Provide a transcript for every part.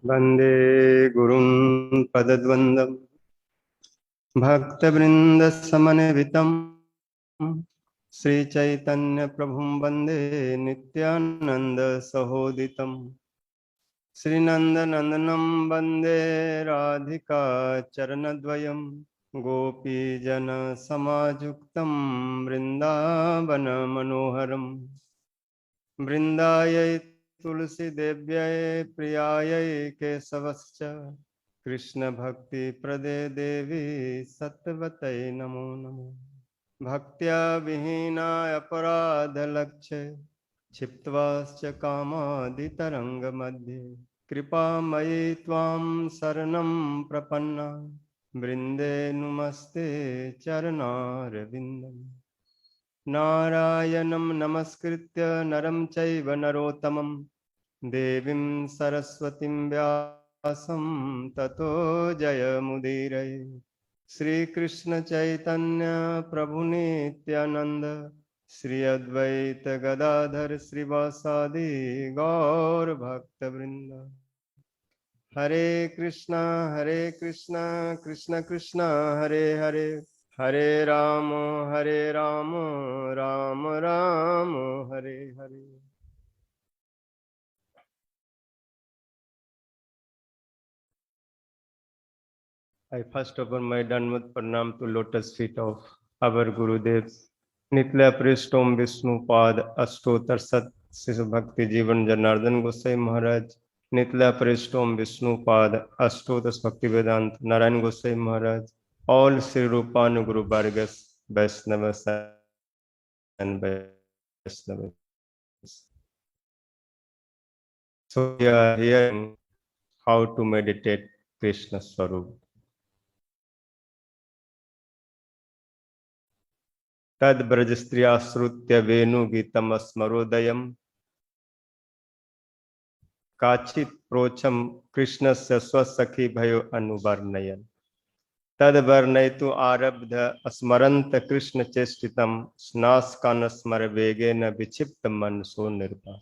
वन्दे गुरुं पदद्वन्द्वं भक्तवृन्दसमन्वितं श्रीचैतन्यप्रभुं वन्दे नित्यानन्दसहोदितं श्रीनन्दनन्दनं वन्दे राधिका चरणद्वयं गोपीजनसमायुक्तं वृन्दावनमनोहरम् वृन्दायै तुलसीदेव्यै प्रियायै केशवश्च कृष्णभक्तिप्रदे देवी सत्वतै नमो नमो भक्त्या विहीनाय अपराधलक्ष्ये क्षिप्त्वाश्च कामादितरङ्गमध्ये कृपामयि त्वां शरणं प्रपन्ना वृन्दे नुमस्ते चरणारविन्दम् नारायणं नमस्कृत्य नरं चैव नरोत्तमं देवीं सरस्वतीं व्यासं ततो जयमुदीरये श्रीकृष्ण चैतन्य प्रभु नित्यानंद श्री अद्वैत गदाधर श्रीवासादि गौर भक्तवृंद हरे Krishna Krishna Krishna Hare Hare Hare Ram Ram Ram Hare Hare. I first offer my Dandavat Pranam to lotus feet of our Gurudev. Nitya Prishtom Vishnu Pad Ashtotar Sat Sisa Bhakti Jivan Janardhan Gosai Maharaj. Nitya Prishtom Vishnu Pad Ashtotas Bhakti Vedant Narayan Gosai Maharaj. All Sri Rupan Guru Vargas Vaishnavas and Vaishnavas. So we are hearing how to meditate Krishna Swarup. तद ब्रज स्त्रिया श्रुत्य वेणु गीतम स्मरोदयम काचित प्रोचम कृष्ण से स्वसखी भयो अनुवर्णयन तद वर्णयतु आरब्ध स्मरंत कृष्ण चेष्टितम स्नास कान स्मर वेगेन विक्षिप्त मन सो निर्भा.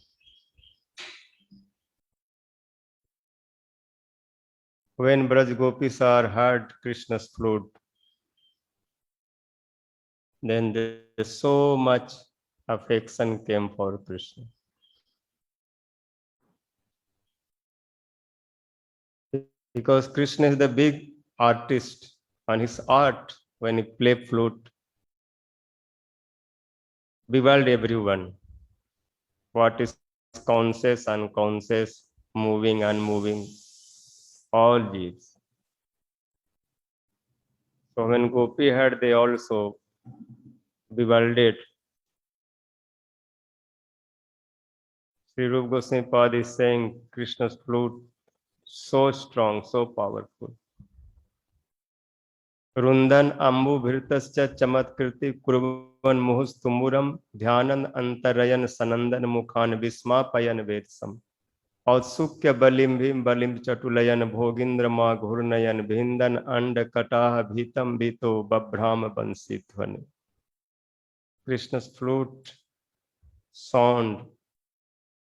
When Braj Gopis are heard Krishna's flute, then there so much affection came for Krishna. Because Krishna is the big artist, and his art, when he play flute, bewildered everyone. What is conscious, unconscious, moving, unmoving, all these. So when Gopi heard, they also bewildered. Sri Rupa Goswami Pad is saying Krishna's flute so strong, so powerful. रुंदन अम्बु भृतश्च चमत्कृति कुर्वन् मुहुस्तुमुरम ध्यानन अंतरयन सनंदन मुखान विस्मापयन वेदसम औत्सुक्य बलिम भीम बलिम चटुलयन भोगिंद्र मा घूर्णयन भिंदन अंड कटाह भीतम भीतो बभ्राम बंसी ध्वनि. Krishna's flute sound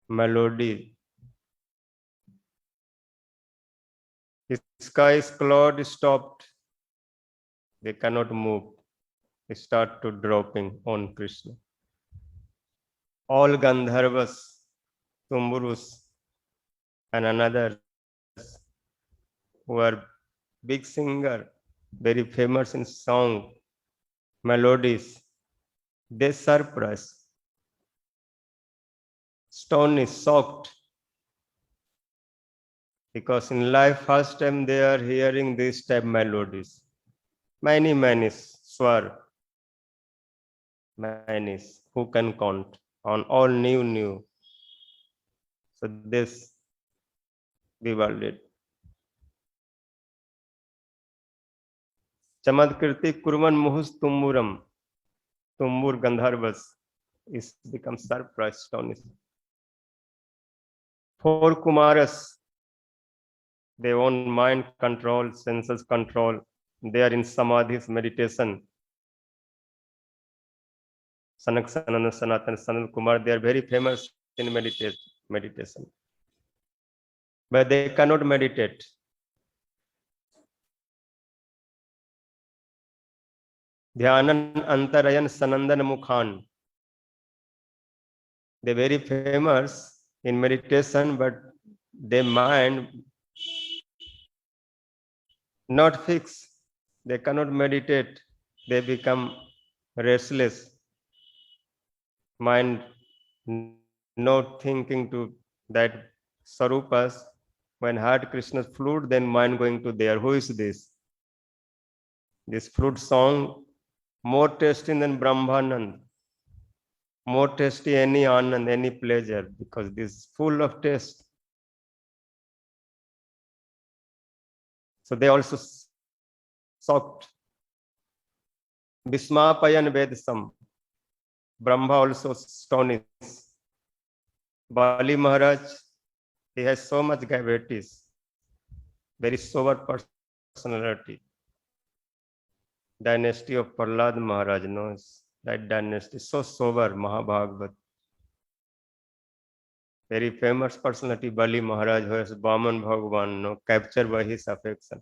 melody. The sky's cloud stopped. They cannot move. They start to dropping on Krishna. All Gandharvas, Tumburus, and another who are big singer, very famous in song, melodies, they surprised, astonished, shocked, because in life first time they are hearing this type melodies. Many swar, many, who can count, on all new. So this bewildered. Chamadkirti Kurvan Muhus Tumburam, Tumbur Gandharvas is become surprised, astonished. 4 Kumaras, they own mind control, senses control. They are in samadhis, meditation. Sanak Sananda Sanatan Sanat Kumar, they are very famous in meditation. but they cannot meditate. Dhyanan Antarayan Sanandan Mukhan. They're very famous in meditation, but their mind not fixed. They cannot meditate. They become restless. Mind not thinking to that Sarupas. When heard Krishna's flute, then mind going to there. Who is this? This flute song more tasty than Brahmanand, more tasty any anand, any pleasure, because this is full of taste. So they also shocked. Vismapayan Vedsam. Brahma also astonished. Bali Maharaj, he has so much diabetes, very sober personality. Dynasty of Prahlad Maharaj knows that dynasty, so sober, Mahabhagavat. Very famous personality, Bali Maharaj, who has Vaman Bhagavan, no, captured by his affection.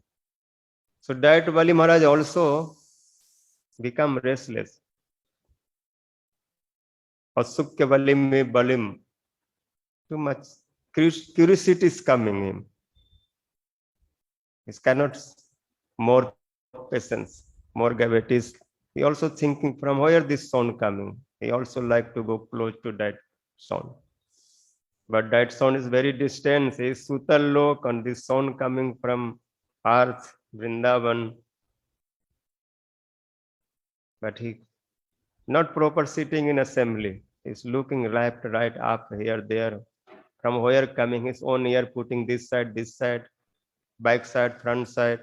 So that Bali Maharaj also become restless. Asukya Balim me Balim. Too much curiosity is coming in. He cannot more patience, more diabetes. He also thinking from where this sound coming. He also like to go close to that sound. But that sound is very distant. He is Sutal Lok, and this sound coming from earth, Vrindavan. But he not proper sitting in assembly. He's looking left, right, up, here, there. From where coming, his own ear putting this side, back side, front side.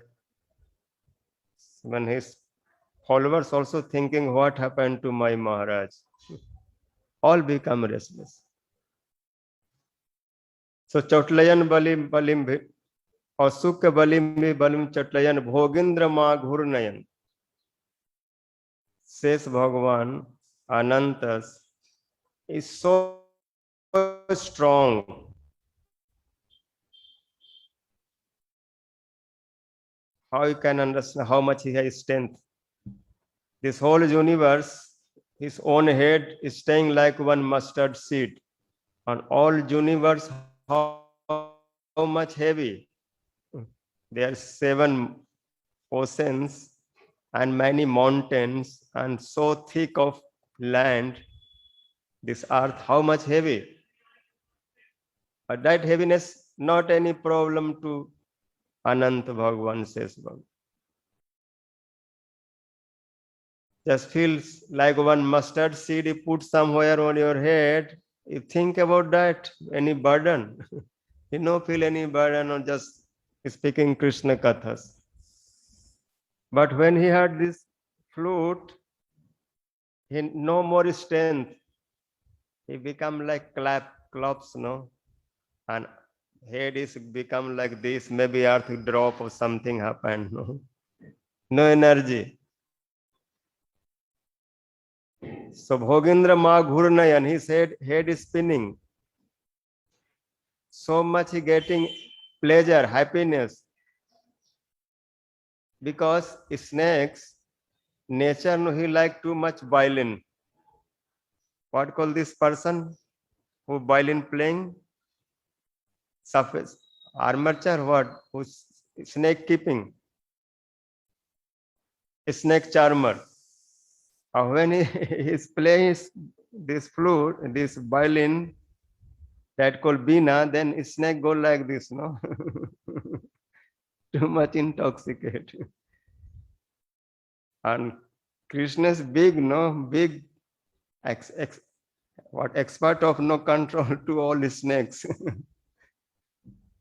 When his followers also thinking, what happened to my Maharaj? All become restless. So Chautlayan Balim Balim Asukya Balim Balim Chautlayan Bhogindra Ma Ghurnayan. Says Bhagavan Anantas is so strong. How you can understand how much he has strength? This whole universe, his own head is staying like one mustard seed. And all universe, how much heavy? There are 7 oceans and many mountains and so thick of land. This earth, how much heavy? But that heaviness, not any problem to Ananta Bhagavan says. Just feels like one mustard seed you put somewhere on your head. You think about that, any burden. You don't feel any burden or just speaking Krishna Kathas. But when he heard this flute, he no more strength. He become like claps, no? And head is become like this, maybe earth drop or something happened, no? No energy. So Bhogindra Ma Ghurnayan, his head is spinning. So much he getting pleasure, happiness. Because snakes, nature, no, he like too much violin. What call this person who violin playing? Surface armature, what? Who's snake keeping? Snake charmer. When he is playing this flute, this violin, that called Bina, then snake go like this, no? Too much intoxicated. And Krishna's big, no? Big expert of no control to all the snakes.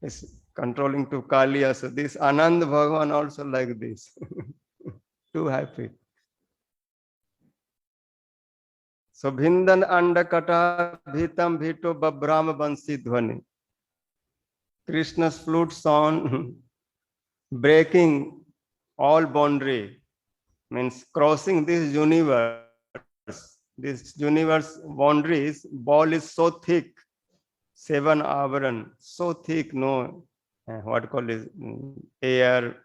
Is controlling to Kaliya. So this Anand Bhagavan also like this. Too happy. So Bhindan Andakata Bhitam Bhito Babram Bansi Dhvani. Krishna's flute sound breaking all boundary, means crossing this universe. This universe boundaries, ball is so thick, 7 avaran, so thick, no, what called is air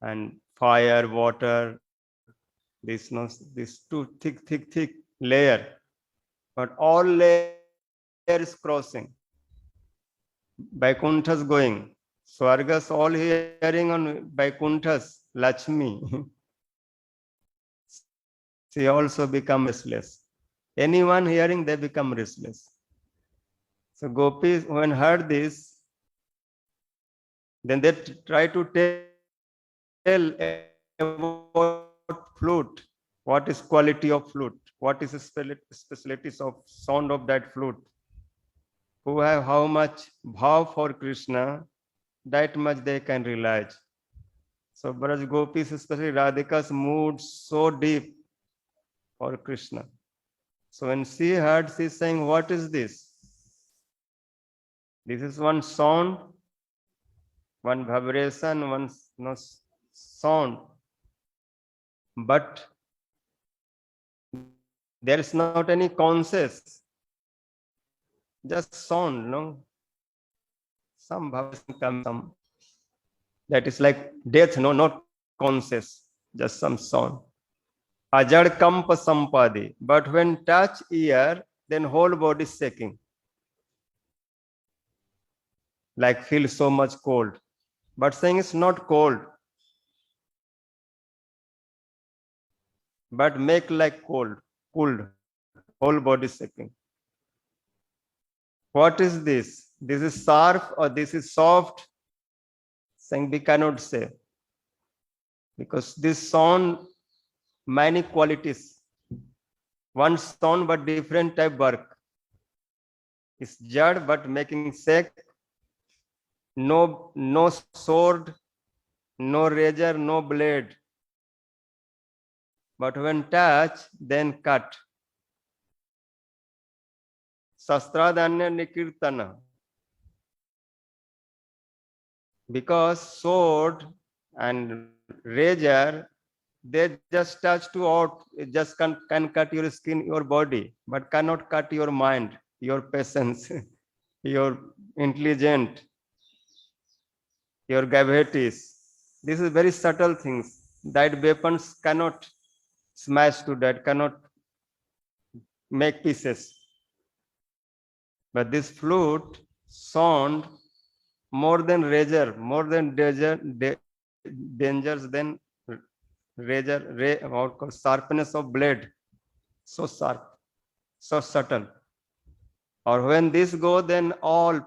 and fire, water, this no, this too thick layer, but all layer is crossing. Vaikuntha's going, Swargas all hearing on Vaikuntha's Lakshmi. She also become restless. Anyone hearing, they become restless. So gopis, when heard this, then they try to tell about flute. What is quality of flute? What is the specialties of sound of that flute? Who have how much bhav for Krishna, that much they can realize. So Braj gopis, especially Radhika's mood so deep for Krishna. So when she heard, she's saying, what is this? This is one sound, one vibration, one sound. But there is not any conscious, just sound, no? Some vibration comes, some. That is like death, no, not conscious, just some sound. Ajad kampa sampadi. But when touch ear, then whole body is shaking. Like feel so much cold. But saying it's not cold, but make like cold, whole body shaking. What is this? This is sharp or this is soft? Saying we cannot say. Because this sound, many qualities. One sound but different type work. It's jad but making shake. No sword, no razor, no blade. But when touch, then cut. Shastradanya nikirtana. Because sword and razor, they just touch to out, it just can cut your skin, your body, but cannot cut your mind, your patience, your intelligent, your gravities. This is very subtle things that weapons cannot smash to that, cannot make pieces. But this flute sound more than razor, more than dangers than razor, what called sharpness of blade, so sharp, so subtle. Or when this go, then all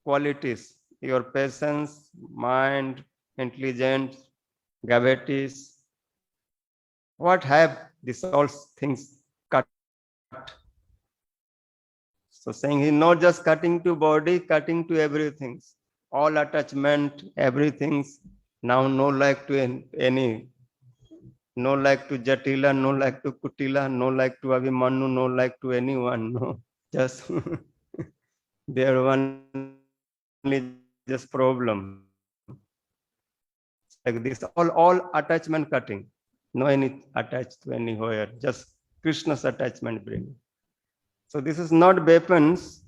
qualities, your patience, mind, intelligence, gravities, what have these all things cut? So saying he's not just cutting to body, cutting to everything, all attachment, everything. Now no like to any, no like to Jatila, no like to Kutila, no like to Abhimanyu, no like to anyone. No, just there only just problem. Like this, all attachment cutting, no any attached to anywhere, just Krishna's attachment bringing. So this is not weapons,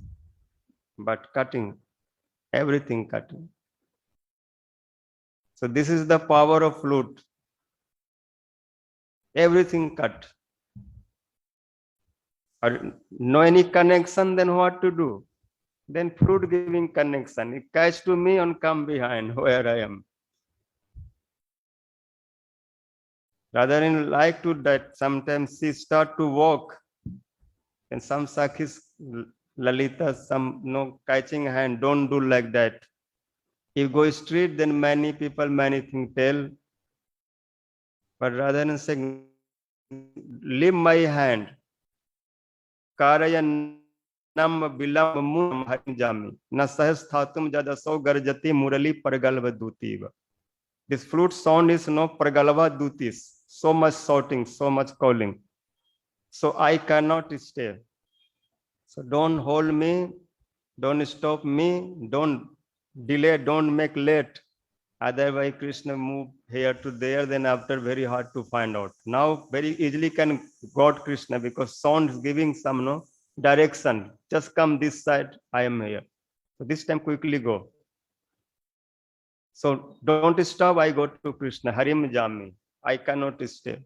but cutting, everything cutting. So this is the power of flute. Everything cut. Or no any connection, then what to do? Then flute giving connection. It catch to me and come behind where I am. Rather than like to that, sometimes she start to walk. And some Sakhis, Lalita, some no catching hand, don't do like that. If go straight, then many people, many things tell. But rather than saying, leave my hand, Karayan nam bilam mum jami, na sahas thatum jadaso garjati murali pargalva dutiva. This flute sound is no pargalva dutis, so much shouting, so much calling. So I cannot stay. So don't hold me, don't stop me, don't delay, don't make late. Otherwise, Krishna move here to there, then after very hard to find out. Now very easily can got Krishna because sound is giving some no direction. Just come this side, I am here. So this time quickly go. So don't stop, I go to Krishna, Harim Jami. I cannot stay.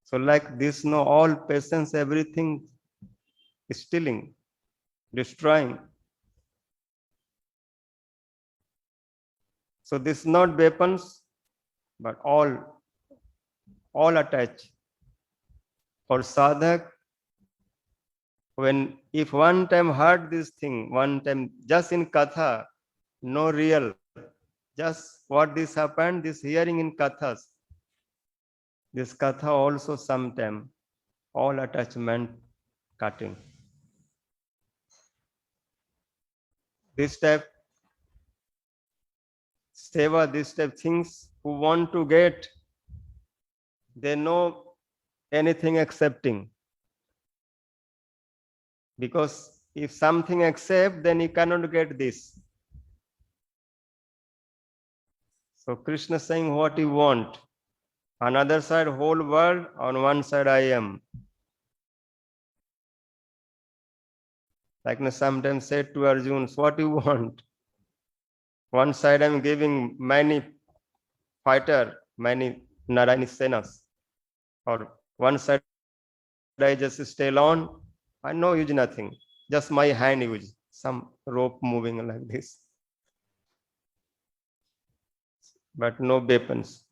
So like this, no, all patience, everything stealing, destroying. So this not weapons, but all attached. For sadhak, when if one time heard this thing, one time just in katha, no real, just what this happened, this hearing in kathas, this katha also sometime all attachment cutting. This type seva, this type things who want to get, they know anything accepting. Because if something accept, then you cannot get this. So Krishna saying what you want. Another side, whole world, on one side I am. Like I sometimes said to Arjun, what you want? One side I'm giving many fighter, many Narayani Senas. Or one side I just stay alone. I no use nothing. Just my hand use. Some rope moving like this. But no weapons.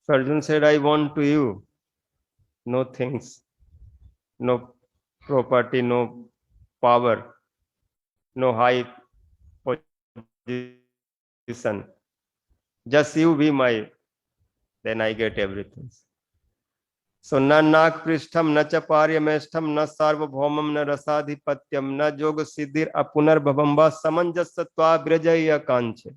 So Arjun said, I want to you. No things. No property, no power, no high position. Just you be my, then I get everything. So न नाग पृष्ठम न च पार्यमेष्ठम न सार्वभौमम न रसाधिपत्यम न जोग सिद्धिर अपुनर्भवम व समंजसत्वा विरजय कांचे.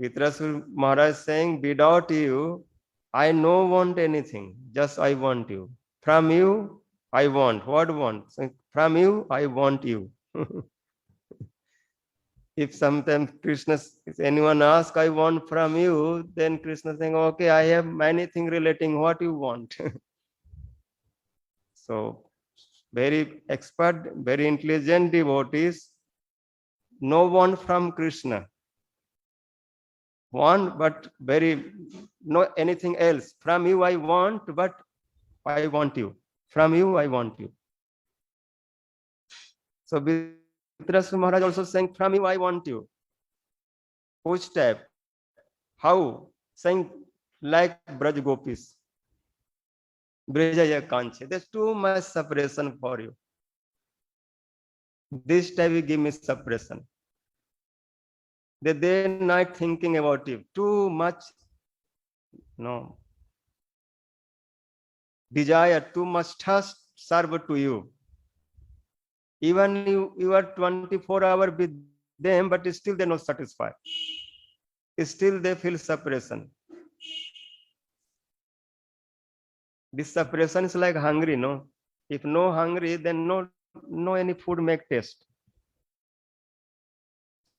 Vitrasur Maharaj saying, without you, I no want anything. Just I want you. From you, I want. What want? So from you, I want you. If sometimes Krishna, if anyone asks, I want from you, then Krishna saying, okay, I have many things relating what you want. So very expert, very intelligent devotees, no one from Krishna. Want, but very, no anything else. From you I want, but I want you. From you I want you. So Vitrasur Maharaj also saying, from you I want you. Which type? How? Saying like Braj Gopis. Brajaya Kanche. There's too much separation for you. This time you give me separation. The day and night thinking about you. Too much, no. Desire, too much thirst serve to you. Even you are 24 hours with them, but still they're not satisfied. Still they feel separation. This separation is like hungry, no? If no hungry, then no any food make taste.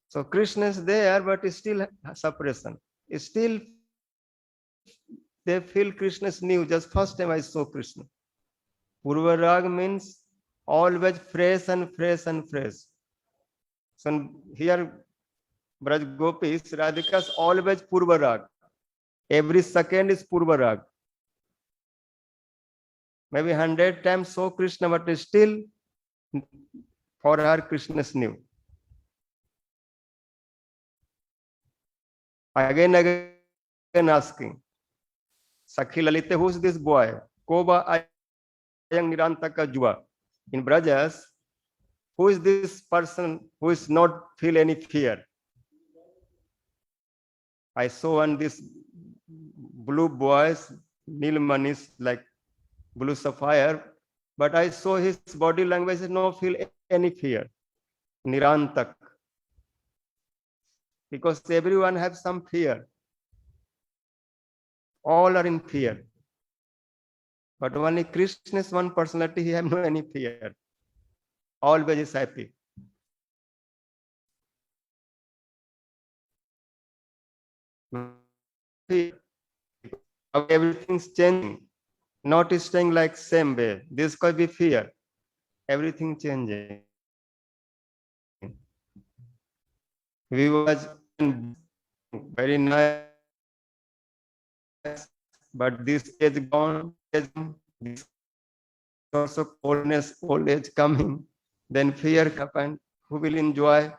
So Krishna is there, but still separation. Still they feel Krishna is new. Just first time I saw Krishna. Purvarag means always fresh and fresh and fresh. So here Braj Gopis, Radhika's always Purvarag. Every second is Purvarag. Maybe 100 times saw Krishna, but still for her Krishna is new. Again asking, Sakhi Lalite, who's this boy? Koba Ayang Nirantaka Jua. In Brajas, who is this person who is not feel any fear? I saw on this blue boys, Nilmanis like blue sapphire, but I saw his body language no feel any fear. Nirantak. Because everyone has some fear. All are in fear. But only Krishna is one personality, he have no any fear. Always is happy. Everything's changing. Not staying like same way. This could be fear. Everything changing. We was very nice, but this age gone, this also coldness, old age coming, then fear happened. Who will enjoy?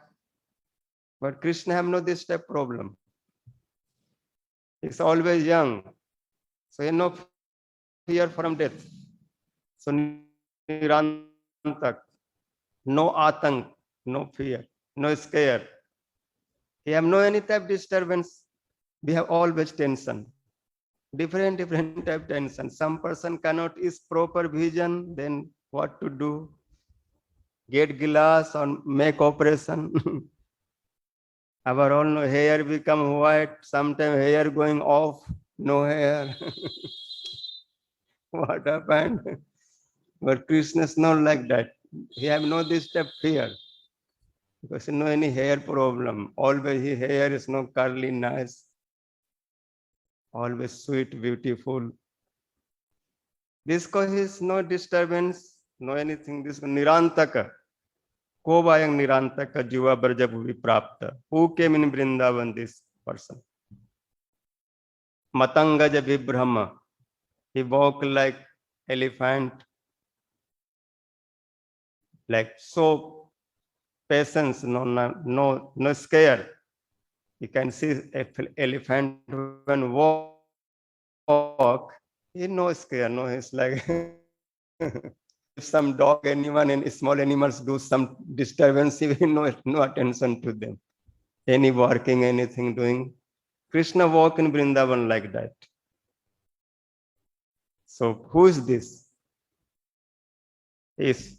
But Krishna have no this type problem. He's always young, so he no fear from death. So nirantak, no atank, no fear, no scare. He have no any type disturbance. We have always tension. Different type tension. Some person cannot is proper vision, then what to do? Get glass or make operation. Our all hair become white, sometimes hair going off, no hair. What happened? But Krishna is not like that. He have no this type fear. Because no any hair problem. Always his hair is no curly, nice. Always sweet, beautiful. This cause is no disturbance, no anything. This nirantaka. Ko bayang nirantaka jiva brja bhuvi prapta. Who came in Vrindavan? This person. Matangaja vibhrama. He walked like elephant, like so patience, no scare. You can see elephant when walk, he no scare, no, he's like if some dog, anyone, and small animals do some disturbance, he will no attention to them. Any working, anything doing. Krishna walk in Vrindavan like that. So who is this? Is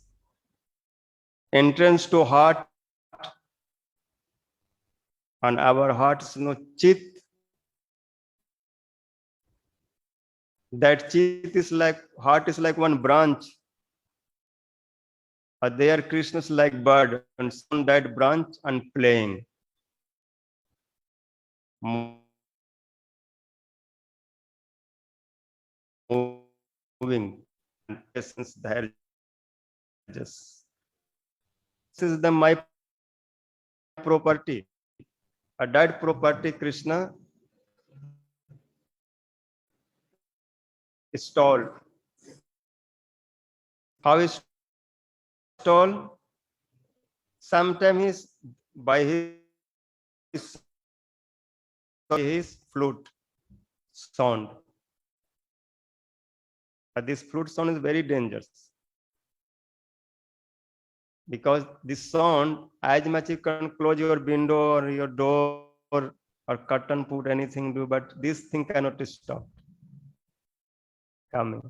entrance to heart, and our hearts no chit. That chit is like heart is like one branch. There Krishna is like bird and on that branch and playing. Moving. Essence there. Just this is the my property. That property Krishna stole. How is stole? Sometimes he's by his flute sound. But this flute sound is very dangerous. Because this sound, as much you can close your window or your door or curtain, put anything do, but this thing cannot stop coming.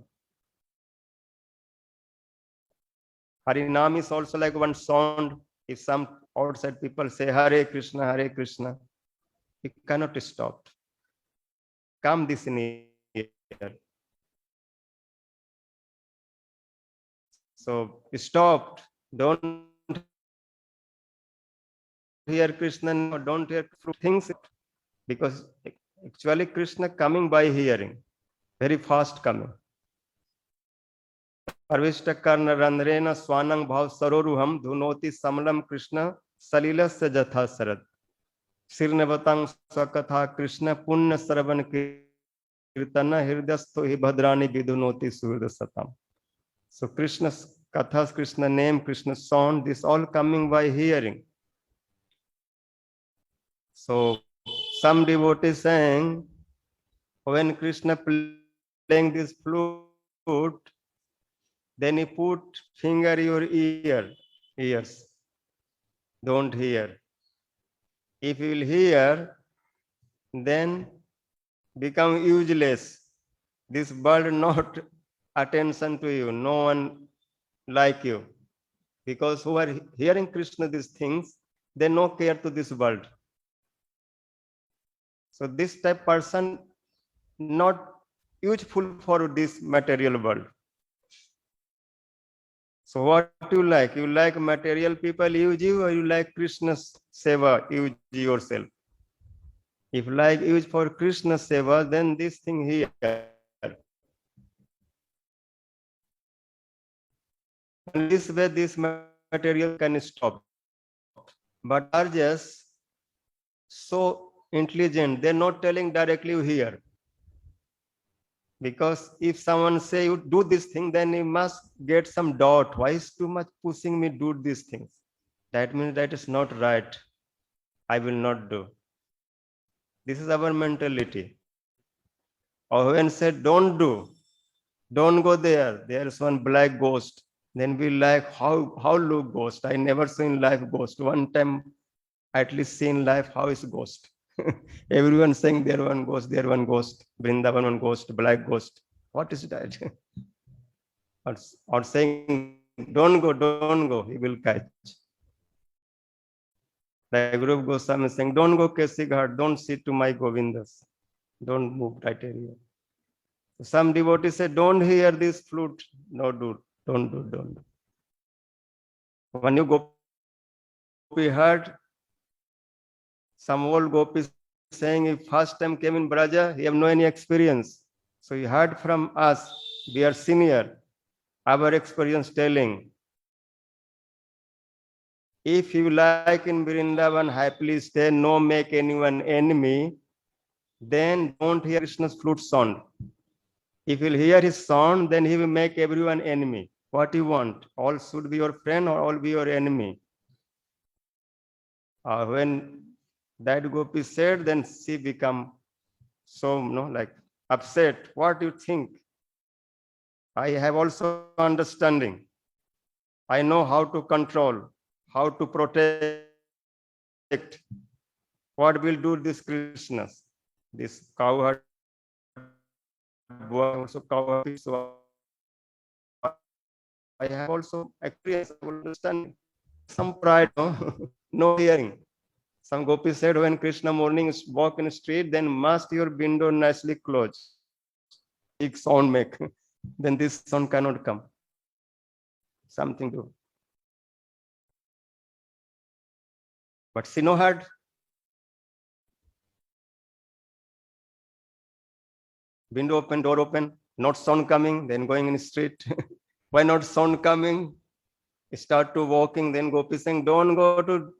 Harinam is also like one sound. If some outside people say Hare Krishna, it cannot stop. Come this in here. So stop. Don't hear Krishna, no, don't hear things, because actually Krishna coming by hearing, very fast coming. Parvishta karna randrena swanang bhav saroruham dhunoti samalam Krishna salilasya jatha sarad. Sirnavatang swakatha Krishna punya saravan kirtana hirdasto hi bhadrani vidunoti surdasatam. So Krishna's kathas, Krishna name, Krishna sound, this all coming by hearing. So some devotees saying, when Krishna playing this flute, then he put finger your ears. Don't hear. If you will hear, then become useless. This world not attention to you. No one like you. Because who are hearing Krishna these things, they no care to this world. So this type person not useful for this material world. So what you like? You like material people use you, or you like Krishna's seva, use yourself? If like use for Krishna's seva, then this thing here. And this way this material can stop. But Arjas, so intelligent, they're not telling directly here. Because if someone say you do this thing, then you must get some doubt. Why is too much pushing me do these things? That means that is not right. I will not do. This is our mentality. Or when said don't do, don't go there. There is one black ghost. Then we like how look ghost. I never seen life ghost. One time at least seen life how is ghost. Everyone saying there one ghost, Vrindavan one ghost, black ghost. What is that? or saying don't go, he will catch. Like Rup Goswami is saying, don't go Kesi Ghat, don't sit to my Govindas, don't move that area. Some devotees say, don't hear this flute, no, don't do. When you Gopi heard, some old Gopi saying, if first time came in Braja, he have no any experience. So he heard from us, we are senior, our experience telling, if you like in Vrindavan, happily stay, no make anyone enemy, then don't hear Krishna's flute sound. If you'll hear his sound, then he will make everyone enemy. What you want? All should be your friend or all be your enemy. When that Gopi said, then she become so like upset. What do you think? I have also understanding. I know how to control, how to protect. What will do this Krishnas? This cowherd boy also cowherd. So I have also experience, understanding. Some pride, no hearing. Some Gopi said when Krishna morning walk in the street, then must your window nicely closed. Big sound make. Then this sound cannot come. Something to. But Sino had window open, door open, not sound coming, then going in the street. Why not sound coming? Start to walking, then Gopi saying, don't go to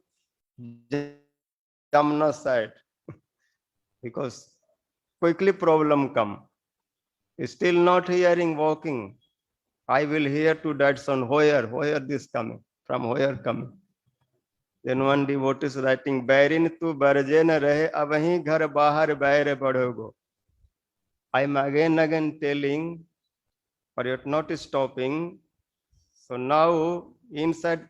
Jamna side. Because quickly problem come. Still not hearing walking. I will hear to that sound, where this coming, from where coming. Then one devotee is writing, Bairin tu barje na rahe, abahi ghar bahar bair badhogo. I am again telling, but you're not stopping. So now inside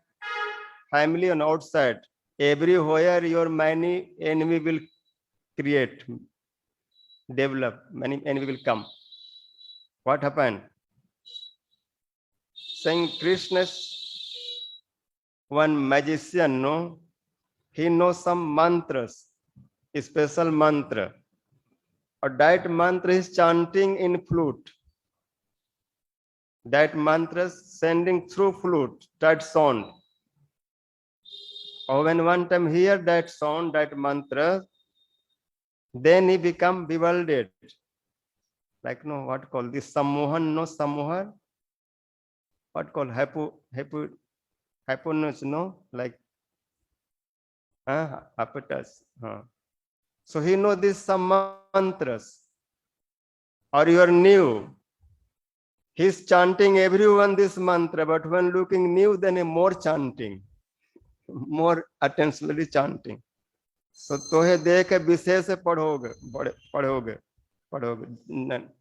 family and outside, everywhere your many enemy will create, develop, many enemy will come. What happened? Saying Krishna, one magician, no, he knows some mantras, a special mantra. Or that mantra is chanting in flute. That mantra is sending through flute, that sound. Or when one time hear that sound, that mantra, then he become bewildered. Like no, what called this Sammohan, no Sammohan? What called happiness, no? Like appetites. So he know this some mantras. Or you are new. He's chanting everyone this mantra, but when looking new, then more chanting, more attentionally chanting. So तोहे देख विशेष पढ़ोगे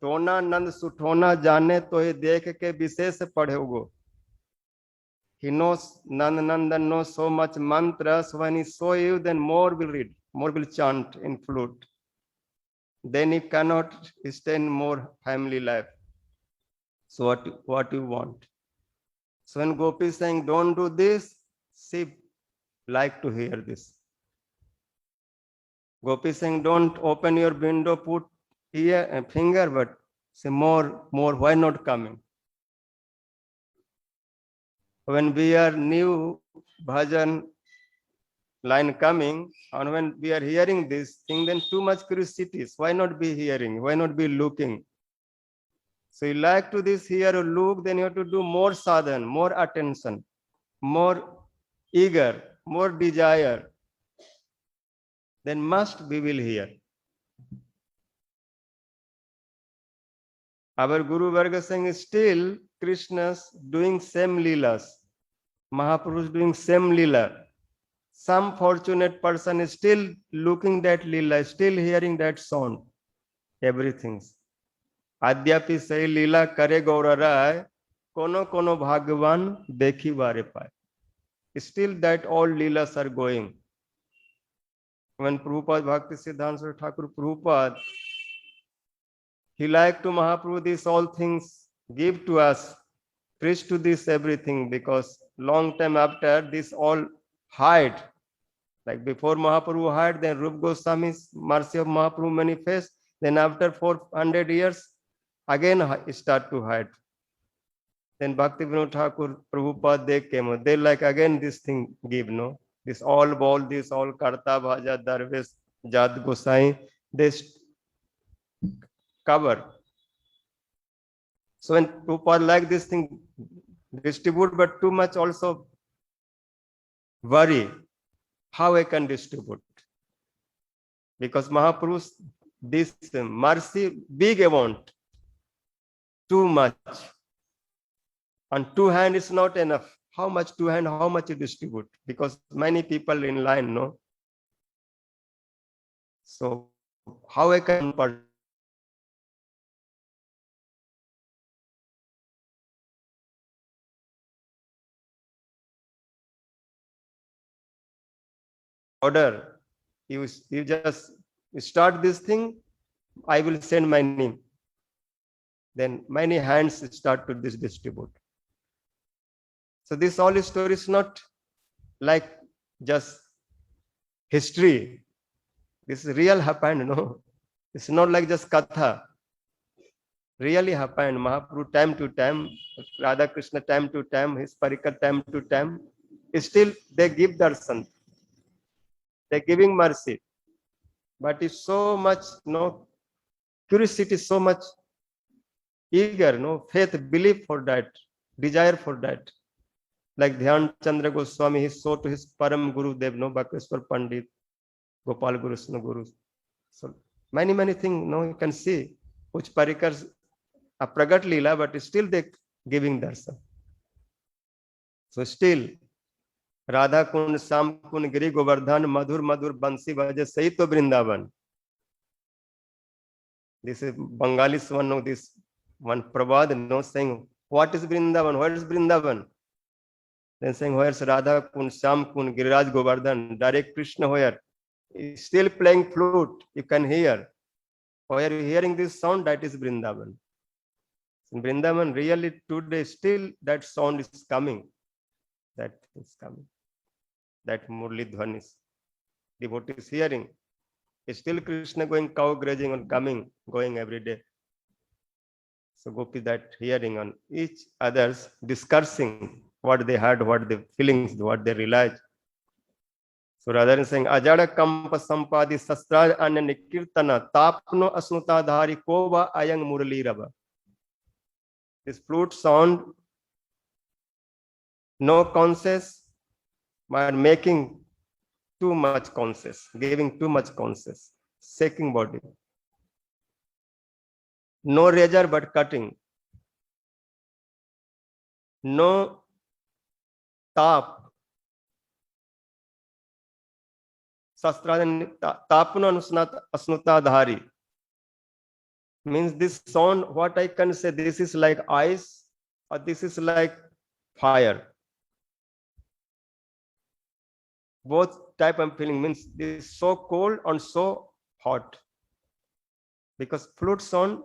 टोना नंद सुठोना जाने तोहे देख के विशेष पढ़ोगे. He knows Nandanandan knows so much mantras. When he saw you, then more will read, more will chant in flute. Then he cannot stay in more family life. So what you want? So when Gopi is saying, don't do this, she like to hear this. Gopi is saying, don't open your window, put here a finger, but say more, why not coming? When we are new bhajan line coming, and when we are hearing this thing, then too much curiosity. Why not be hearing? Why not be looking? So you like to this hear or look, then you have to do more sadhan, more attention, more eager, more desire. then must we will hear. Our Guru Varga saying still Krishna's doing same leelas, Mahaprabhu's doing same leela. Some fortunate person is still looking that leela, still hearing that sound, everything. आद्यापि सही लीला करे गौर राय कोनो कोनो भाग्यवान देखी बारे पाए. Still that all leelas are going. When Prabhupada Bhakti Siddhanta Thakur Prabhupada, he liked to Mahaprabhu these all things, give to us, preach to this everything, because long time after this all hide. Like before Mahaprabhu hide, then Rup Goswami's mercy of Mahaprabhu manifest. Then after 400 years, again start to hide. Then Bhakti Vinod Thakur Prabhupada, they came, they like again this thing give, no? This all ball, this all Karta, Bhaja, Darvesh, Jat Gosai, they cover. So when Prabhupada like this thing distribute, but too much also worry how I can distribute. Because Mahaprabhu's this mercy, big amount, too much. On two hand is not enough. How much two hand, how much you distribute? Because many people in line, no? So how I can order? You just start this thing, I will send my name. Then many hands start to distribute. So this all story is not like just history. This is real happened, no? It's not like just katha. Really happened. Mahaprabhu time to time, Radha Krishna time to time, his Parikar time to time. Still they give darshan. They're giving mercy. But it's so much, no, curiosity, so much eager, no, faith, belief for that, desire for that. Like Dhyan Chandra Goswami, he saw to his Param Guru Dev, no, Bhakeshwar Pandit, Gopal Guru, Sno Guru. So many things, no, you can see which Parikars are Pragat Leela, but still they giving darshan. So still, Radha Kund, Sam Kund, Giri Govardhan, Madhur Madhur, Bansi Vaja, Saito Vrindavan. This is Bengalis one, no, this one Prabhat, no, saying, what is Vrindavan? Where is Vrindavan? Then saying, where's Radha Kund, Sam Kund, Giriraj Govardhan, direct Krishna where? He's still playing flute, you can hear. Where you hearing this sound, that is Vrindavan. In Vrindavan, really today, still that sound is coming. That is coming. That Murli Dhvanis. Devotee is hearing. It's still Krishna going cow grazing and coming, going every day. So Gopi that hearing on each others discussing what they heard, what the feelings, what they realized. So rather than saying Ajada Kampa Sampadi Sastra Anya Nikirtana Tapno Asnuta Dhari Kova Ayang Murali Rava. This flute sound, no conscious, but making too much conscious, giving too much conscious, shaking body. No razor but cutting. No tap. Sastra Tapuna Asnuta Dhari. Means this sound, what I can say, this is like ice or this is like fire. Both type I'm feeling means this is so cold and so hot. Because flute sound,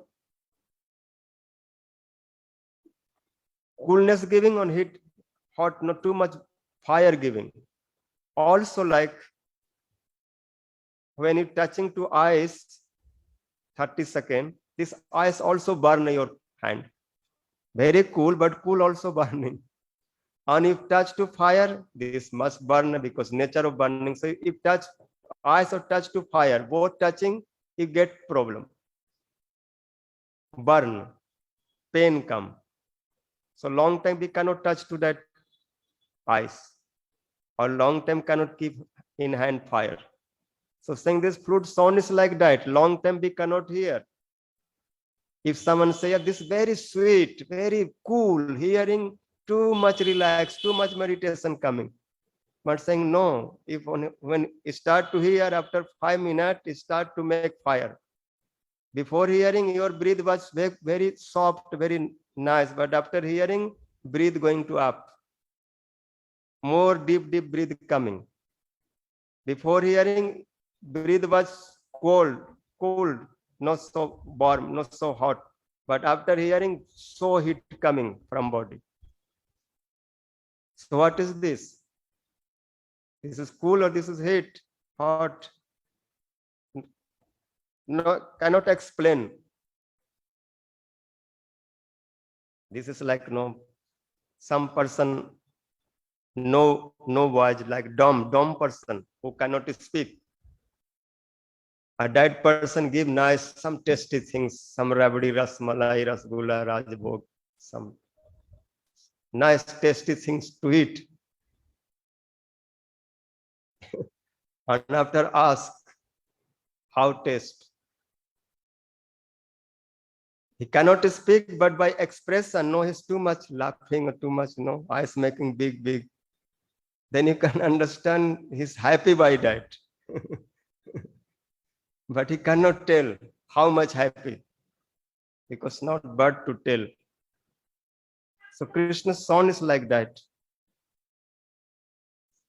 coolness giving on heat, hot, not too much fire giving. Also like when you're touching to ice, 30 seconds, this ice also burn your hand. Very cool, but cool also burning. And if touch to fire, this must burn because nature of burning. So if touch ice or touch to fire, both touching, you get problem. Burn, pain come. So long time we cannot touch to that ice. Or long time cannot keep in hand fire. So saying this flute sound is like that. Long time we cannot hear. If someone say, this very sweet, very cool, hearing too much relaxed, too much meditation coming. But saying no, if when you start to hear after 5 minutes, it start to make fire. Before hearing, your breath was very soft, very nice. But after hearing, breath going to up. More deep breath coming. Before hearing, breath was cold, not so warm, not so hot. But after hearing, so heat coming from body. So what is this? This is cool or this is heat, hot? No, cannot explain. This is like some person no voice, like dumb person who cannot speak. A dead person give nice, some tasty things, some rabdi, rasmalai, rasgulla, rajbhog, some nice tasty things to eat. And after ask, how taste? He cannot speak, but by expression, no, he's too much laughing or too much, eyes making big. Then you can understand he's happy by that. But he cannot tell how much happy, because not but to tell. So Krishna's song is like that,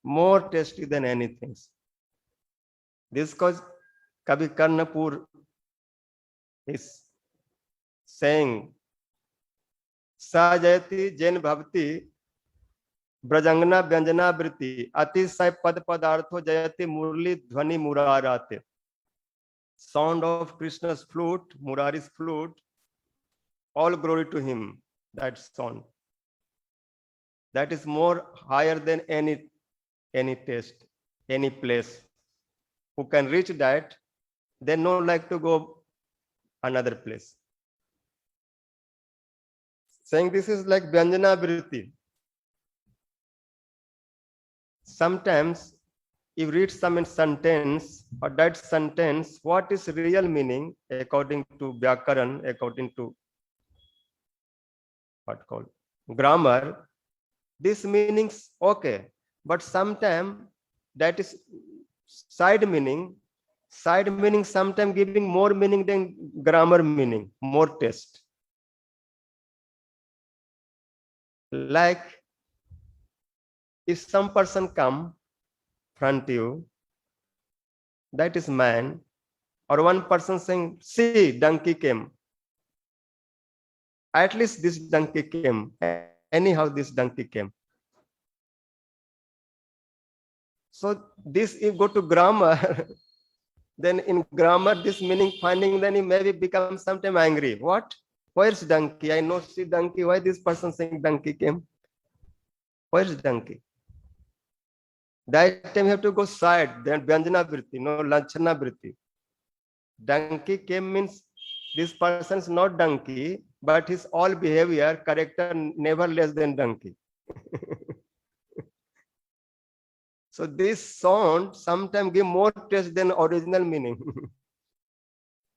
more tasty than anything. This cause Kavi Karnapur is saying, Sajayati Jain Bhavati Brajangna Vyanjana Vriti Atisai Pad Padartho Jayati Murli Dhvani Murarate. Sound of Krishna's flute, Murari's flute, all glory to him, that sound. That is more higher than any taste, any place. Who can reach that, they don't like to go another place. Saying this is like Vyanjana Vritti. Sometimes you read some sentence, or that sentence, what is real meaning according to Vyakaran, according to what called grammar, this meanings okay, but sometimes that is side meaning sometimes giving more meaning than grammar meaning, more taste. Like if some person come front you, that is man, or one person saying, see, donkey came. At least this donkey came. Anyhow, this donkey came. So this, if go to grammar, then in grammar, this meaning finding, then he maybe becomes sometime angry. What? Where's donkey? I know see donkey. Why this person saying donkey came? Where's donkey? That time you have to go side, then Vyanjana Vritti, no Lanchana Vritti. Donkey came means this person is not donkey, but his all behavior, character never less than donkey. So this sound sometimes give more taste than original meaning.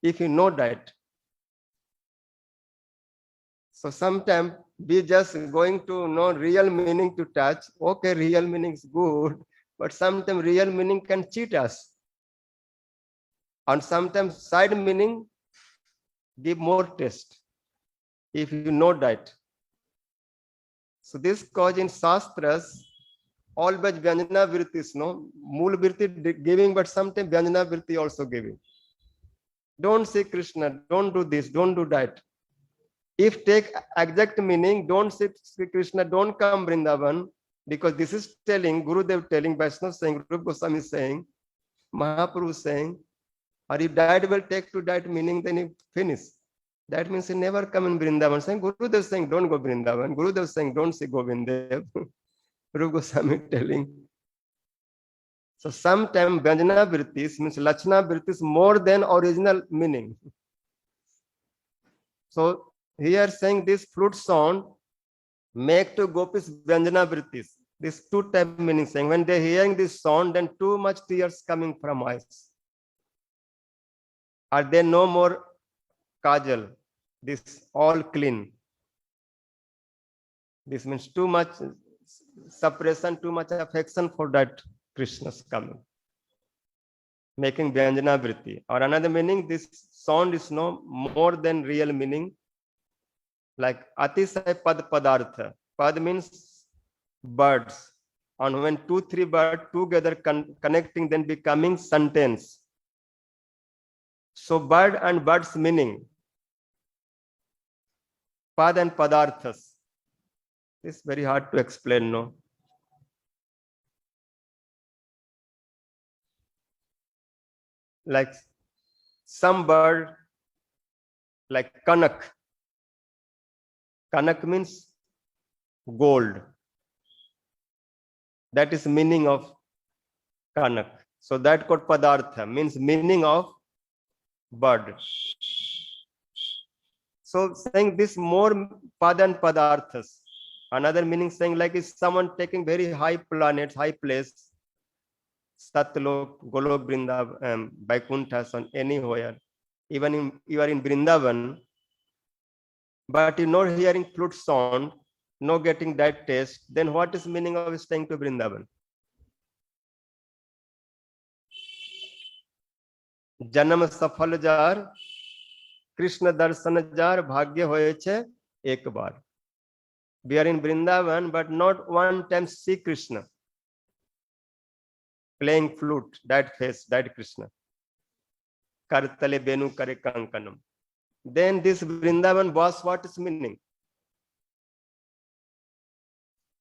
If you know that. So sometimes we just going to know real meaning to touch. Okay, real meaning is good, but sometimes real meaning can cheat us. And sometimes side meaning give more taste, if you know that. So this cause in Shastras, always Vyanjana Vritti is Mool Vritti giving, but sometimes Vyanjana Vritti also giving. Don't say Krishna, don't do this, don't do that. If take exact meaning, don't say Krishna, don't come Vrindavan, because this is telling, Gurudev telling, Vaishnava saying, Rupa Goswami saying, Mahaprabhu saying, or if that will take to that meaning, then you finish. That means he never come in Vrindavan. Saying Gurudev saying, don't go Vrindavan. Gurudev saying, don't say Govindev. Rupa Goswami telling. So sometimes Vyanjana Vrittis means Lachana Vrittis more than original meaning. So here saying this flute sound make to gopis Vyanjana Vrittis. This two type meaning saying when they hearing this sound, then too much tears coming from eyes. Are there no more kajal? This all clean. This means too much suppression, too much affection for that Krishna's coming, making Vyanjana Vritti. Or another meaning, this sound is no more than real meaning, like Atisay Pad Padartha. Pad means birds. And when two, three birds together connecting, then becoming sentence. So bird and bird's meaning, Pad and Padarthas. It's very hard to explain, no? Like some bird, like Kanak. Kanak means gold. That is meaning of Kanak. So that called Padartha means meaning of bird. So saying this more Pad and Padarthas. Another meaning saying like is someone taking very high planets, high place, Satlok, Golok, Vrindavan, Vaikuntha, on anywhere. Even you are in Vrindavan, but you're not hearing flute sound, not getting that taste, then what is meaning of staying to Vrindavan? जन्म सफल jar Krishna दर्शन jar भाग्य होयेछे एक बार. We are in Vrindavan, but not one time see Krishna playing flute, that face, that Krishna. Kartale benu kare kankanam. Then this Vrindavan was what is meaning?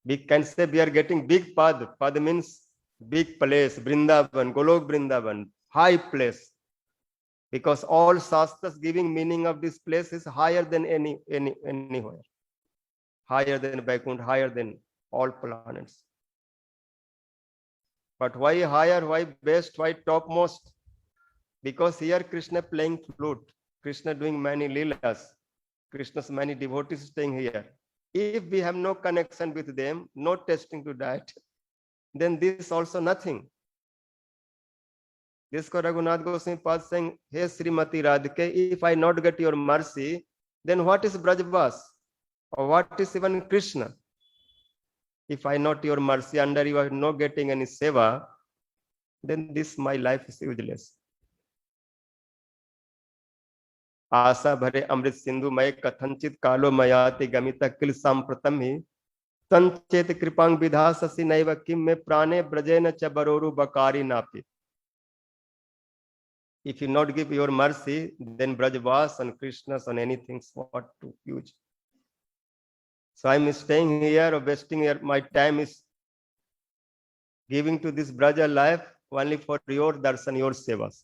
We can say we are getting big pad. Pad means big place, Vrindavan, Golok Vrindavan, high place. Because all Shastras giving meaning of this place is higher than anywhere. Higher than Vaikuntha, higher than all planets. But why higher, why best, why topmost? Because here Krishna playing flute, Krishna doing many leelas, Krishna's many devotees staying here. If we have no connection with them, no testing to that, then this also nothing. This Raghunath Goswami Pad saying, Hey Srimati Radhike, if I not get your mercy, then what is Brajvas? Or what is even Krishna? If I not your mercy, under you are not getting any seva, then this my life is useless. आशा भरे अमृत सिंधु मय कथनचित कालो मयाति गमित किल सांप्रतम ही तंचेत कृपांग विधा ससी नैव किम में प्राणे ब्रजेन च बरोरु बकारी नापि. If you not give your mercy, then Brajvas and Krishnas and anything, what to use? So I'm staying here or wasting here. My time is giving to this Braja life only for your darshan, your sevas.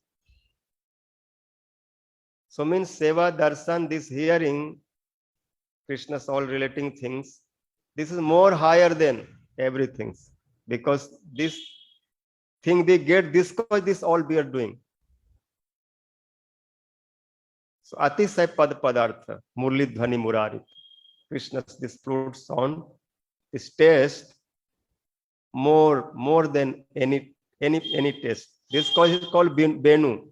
So means seva, darshan, this hearing, Krishna's all relating things, this is more higher than everything. Because this thing we get, this all we are doing. So Atisay Pad Padartha, Murli Dhvani Murari. Krishna's this flute sound, this taste more than any taste. This is called Benu.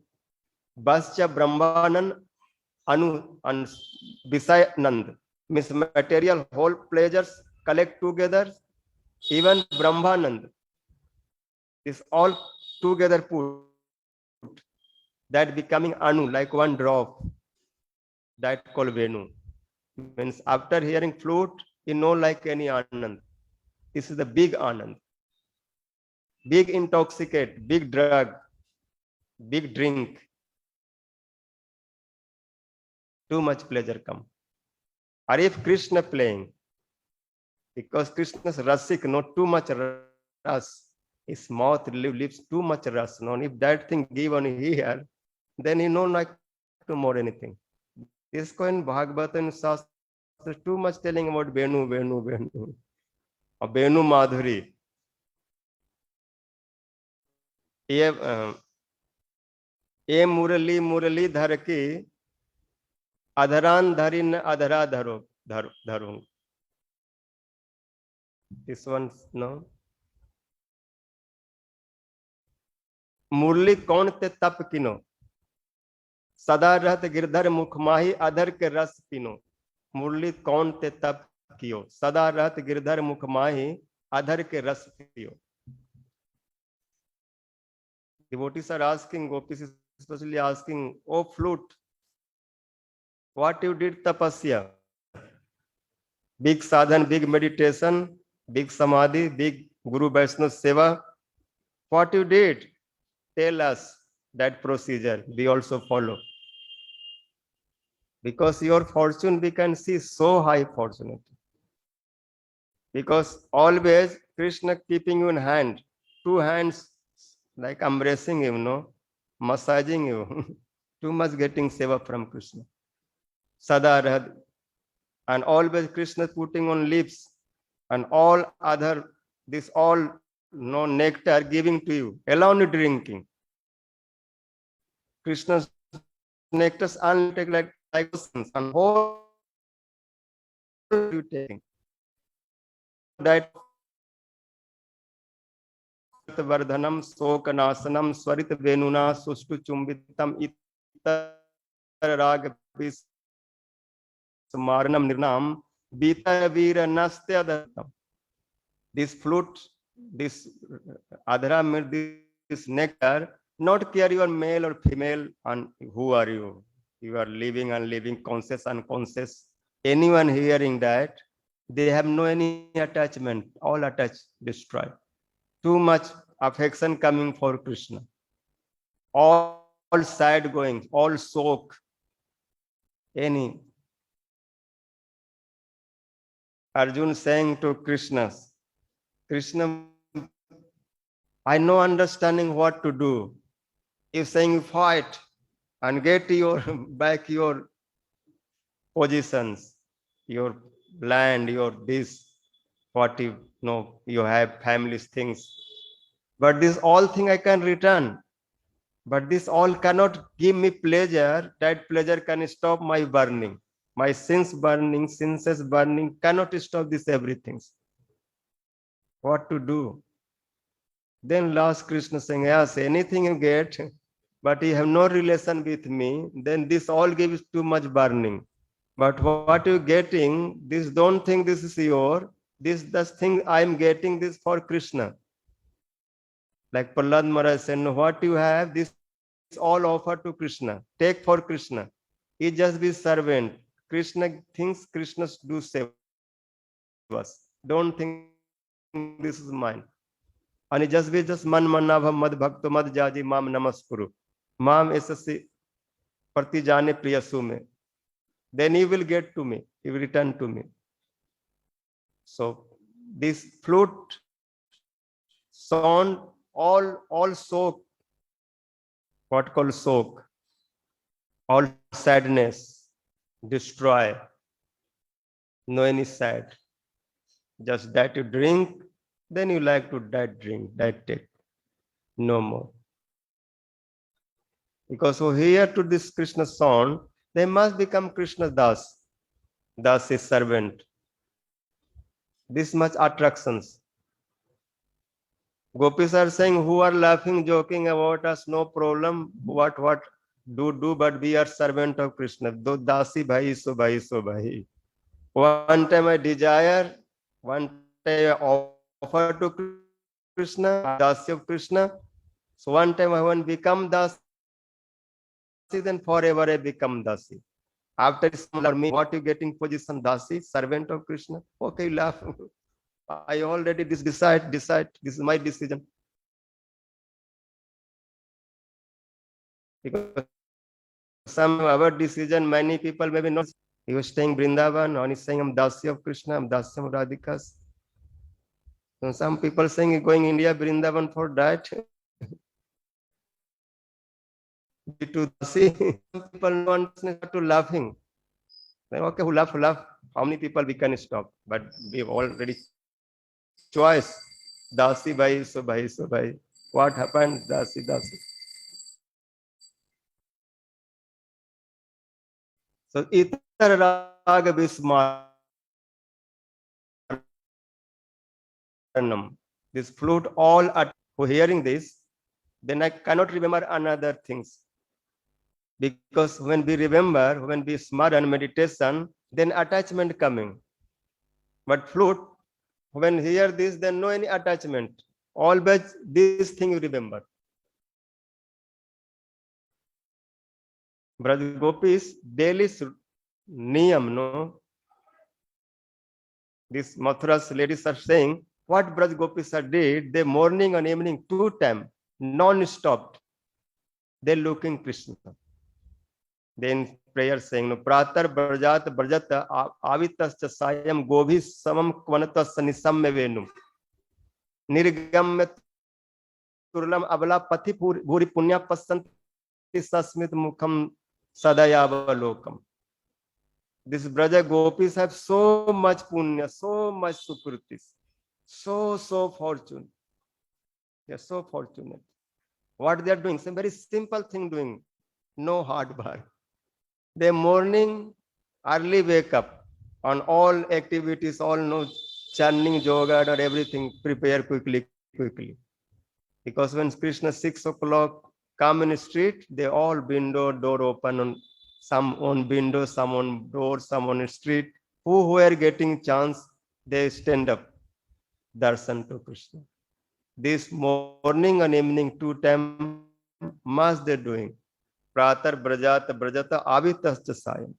Bascha Brahmanan Anu and Visayanand. Means material whole pleasures collect together. Even Brahmanand is all together put. That becoming Anu, like one drop. That called Venu. Means after hearing flute, you know like any Anand. This is the big Anand. Big intoxicate, big drug, big drink. Too much pleasure come. Or if Krishna playing, because Krishna's rasik, not too much ras. His mouth leaves too much ras. No, if that thing given here, then you know like to more anything. This coin Bhagavad and Shastra too much telling about Venu, Venu, Venu. Or Venu Madhuri. ये मुरली मुरली धर की अधरान धरिन अधरा धरो धरूं. This one no. मुरली कौन ते तप किनो. सदा रहत गिरधर मुख माही अधर के रस पीनो, मुरली कौन ते तप कियो, सदा रहत गिरधर मुख माही अधर के रस पियो. Devotees are asking, gopis especially asking, oh flute, what you did tapasya? Big sadhan, big meditation, big samadhi, big Guru Vaishnava seva. What you did? Tell us that procedure. We also follow. Because your fortune we can see so high fortunate. Because always Krishna keeping you in hand, two hands like embracing you, no, massaging you. Too much getting seva from Krishna. Sada Rahat. And always Krishna putting on lips and all other, this all no nectar giving to you, alone you drinking. Krishna's nectar unlimited like oceans and whole you taking. That Vardhanam Sokanasanam Swarit Venuna Sustu Chumbitam Itarag Smaranam Nirnam Bita Vira Nastya. This flute, this adhara, this nectar, not care you are male or female and who are you. You are living and living, conscious, unconscious. Anyone hearing that, they have no any attachment, all attached, destroyed. Too much affection coming for Krishna. All side going, all soak. Any. Arjun saying to Krishna, I no understanding what to do. If saying fight and get your back your positions, your land, your this, what you know, you have families, things. But this all thing I can return. But this all cannot give me pleasure. That pleasure can stop my burning. My senses burning cannot stop this everything. What to do? Then last Krishna saying, yes, anything you get, but you have no relation with me, then this all gives too much burning. But what you getting, this don't think this is your, this thing I am getting this for Krishna. Like Prahlad Maharaj said, no, what you have, this all offer to Krishna. Take for Krishna. He just be servant. Krishna thinks Krishna do save us. Don't think this is mine. And he just be just man manabha mad bhakto mad jaji mam namaskuru. Mam esasi prati jane priyasu me. Then he will get to me. He will return to me. So this flute sound all soak, what called soak, all sadness, destroy, no any sad. Just that you drink, then you like to that drink, that take. No more. Because who hear to this Krishna song, they must become Krishna Das. Das is servant. This much attractions. Gopis are saying, who are laughing, joking about us, no problem. What do, but we are servant of Krishna. Do dasi bhai, so bhai, so bhai. One time I desire, one time I offer to Krishna, dasi of Krishna. So one time I want to become dasi, then forever I become dasi. After me, what you getting position dasi, servant of Krishna? Okay, laugh. I already decide. This is my decision. Because some other decision, many people maybe not. He was staying Vrindavan, and he's saying, I'm Dasi of Krishna, I'm Dasi of Radhikas. So some people saying going India, Vrindavan for that. To Dasi, some people want to laughing. Then, okay, who laugh. How many people we can stop? But we've already choice. Dasi bhai, so bhai, so bhai. What happened? Dasi. So itar raga vismaranam. This flute all at who hearing this, then I cannot remember another things. Because when we remember, when we smaran meditation, then attachment coming. But flute, when hear this, then no any attachment. Always this thing you remember. Braj Gopis daily niyam, no? These Mathuras ladies are saying, what Braj Gopis are did, they morning and evening, 2 times, non-stopped. They looking Krishna. Then prayer saying, no, pratar brajat brajata avitascha sayam gobhi samam kvanata sanisam venum. Nirgamya turlam abala pati bhuri punya pasanti sasmit mukham sadayavalokam. These Braja Gopis have so much punya, so much sukritis, so fortunate. They are so fortunate. What they are doing, some very simple thing doing, no hard work. They morning early wake up on all activities, all no chanting, yoga or everything, prepare quickly. Because when Krishna 6 o'clock come in the street, they all window door open on some on window, some on door, some on the street. Who are getting chance, they stand up, darshan to Krishna. This morning and evening 2 times must they doing. Pratar brajata brajata avitascha sayam.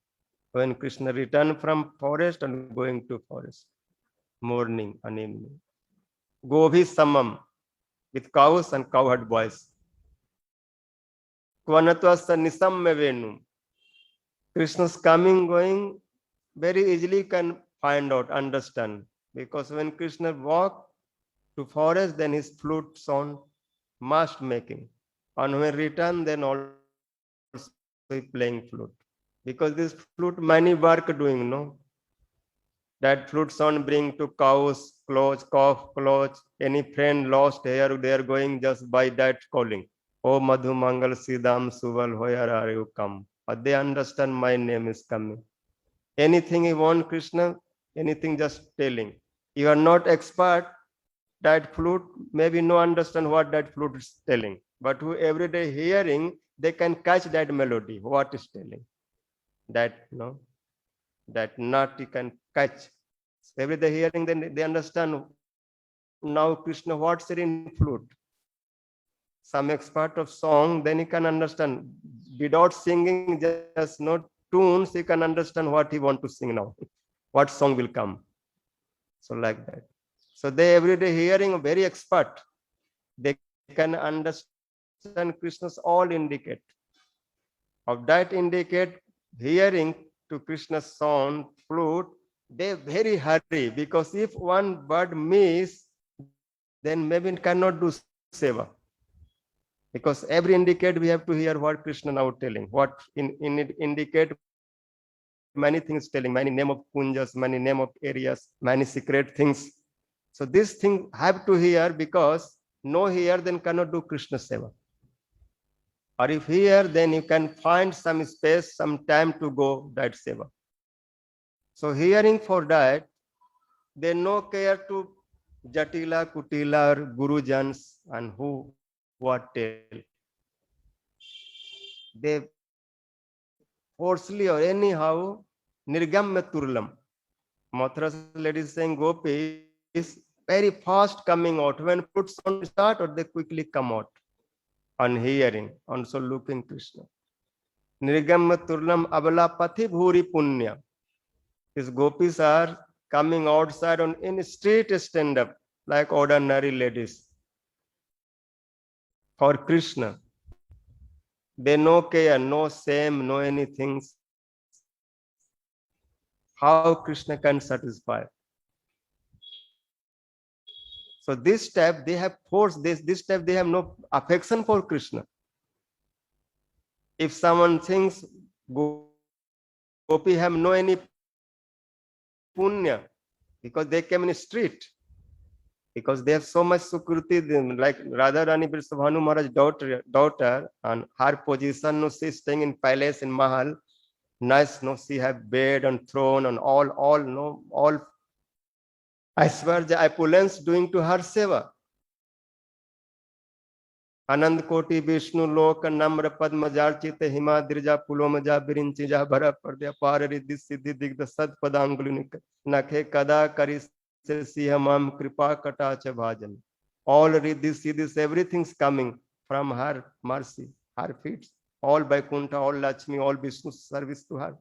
When Krishna return from forest and going to forest, morning and evening. Gobhi samam, with cows and cowherd boys. Kvanatva nisam venum. Krishna's coming, going, very easily can find out, understand. Because when Krishna walk to forest, then his flute sound must making. And when return, then also he playing flute. Because this flute many work doing, no? That flute sound bring to cows, clothes, cough, clothes. Any friend lost here, they are going just by that calling. Oh Madhu Mangal Siddham Suval, where are you come? But they understand my name is coming. Anything you want, Krishna, anything just telling. You are not expert, that flute, maybe no understand what that flute is telling. But who every day hearing, they can catch that melody, what is telling. That, no, that nut you can catch. Every day hearing, then they understand now Krishna, what's it in flute. Some expert of song, then he can understand. Without singing just no tunes, he can understand what he want to sing now. What song will come. So like that. So they every day hearing very expert. They can understand Krishna's all indicate. Of that indicate hearing to Krishna's song, flute, they very hurry because if one word miss, then maybe cannot do seva. Because every indicate we have to hear what Krishna now telling. What in it indicate many things telling, many name of kunjas, many name of areas, many secret things. So this thing have to hear because no hear then cannot do Krishna seva. Or if here, then you can find some space, some time to go that seva. So hearing for that, they no care to Jatila, Kutila, or Gurujans and who what tell. They forcefully or anyhow, Nirgamya Turlam. Mathura's ladies saying Gopi is very fast coming out. When puts on start or they quickly come out on hearing, also looking Krishna. Nirgamya Turlam Abala Pathi Bhuri Punya. These gopis are coming outside on in street stand up like ordinary ladies for Krishna. They no care, no shame, no anything. How Krishna can satisfy. So this step they have forced this step they have no affection for Krishna. If someone thinks Gopi have no any punya because they came in the street, because they have so much sukruti, like Radharani Bhanu Maharaj daughter, and her position, no, she staying in palace in Mahal, nice, no, she have bed and throne and all, no, all Aishwarya opulence doing to her seva. अनंत कोटि विष्णु लोक नम्र पद्म जार्चित हिमाद्रिजा पुलोमजा बिरिंचिजा भर पर्द्या पार रिद्धि सिद्धि दिग्ध सद पदांगुलि नखे कदा करि सिंह माम कृपा कटाच भाजन. All riddhi siddhis, everything's coming from her mercy, her feet. All Vaikuntha, all Lakshmi, all Vishnu service to her.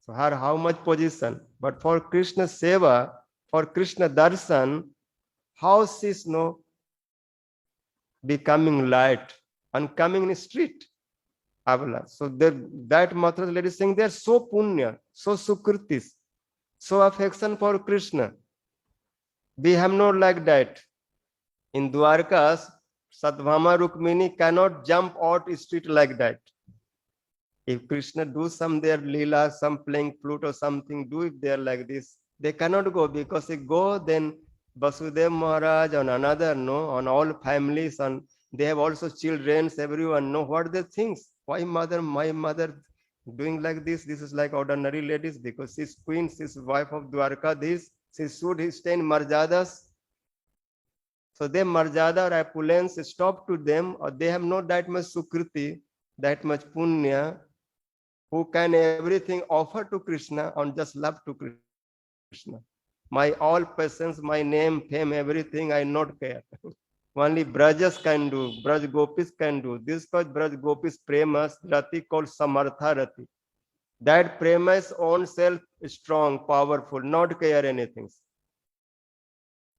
So her how much position? But for Krishna Seva, for Krishna Darshan, how she's no becoming light and coming in street. Avala. So that Mathura lady saying they are so punya, so sukritis, so affection for Krishna. We have not like that. In Dwarkas, Satyabhama Rukmini cannot jump out street like that. If Krishna do some their lila, some playing flute or something, do if they are like this, they cannot go because they go, then Vasudev Maharaj on another, no, on all families, and they have also children, everyone know what they think. Why mother, my mother doing like this? This is like ordinary ladies because she's queen, she's wife of Dwarka, this, she should stay in Marjadas. So their marjada or opulence stop to them, or they have not that much sukriti, that much punya, who can everything offer to Krishna and just love to Krishna. My all passions, my name, fame, everything, I not care. Only Brajas can do, Braj Gopis can do. This cause Braj Gopis premas, Rati called Samartha Rati. That premas own self is strong, powerful, not care anything.